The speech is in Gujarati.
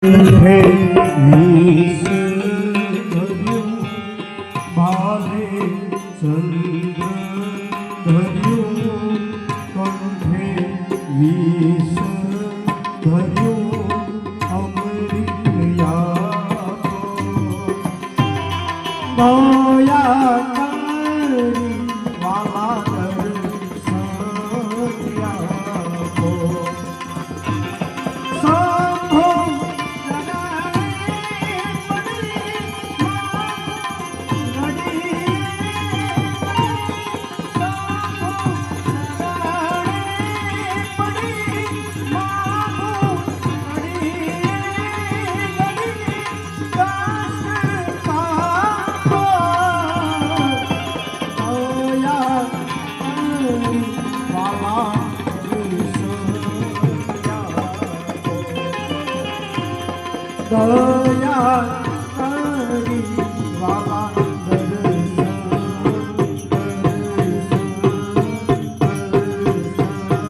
હે વીસ ધર્યું ભાલે ચંદ્ર ધર્યું કંઠે વીસ ધર્યું અમૃત દયા કરી વાલા દયા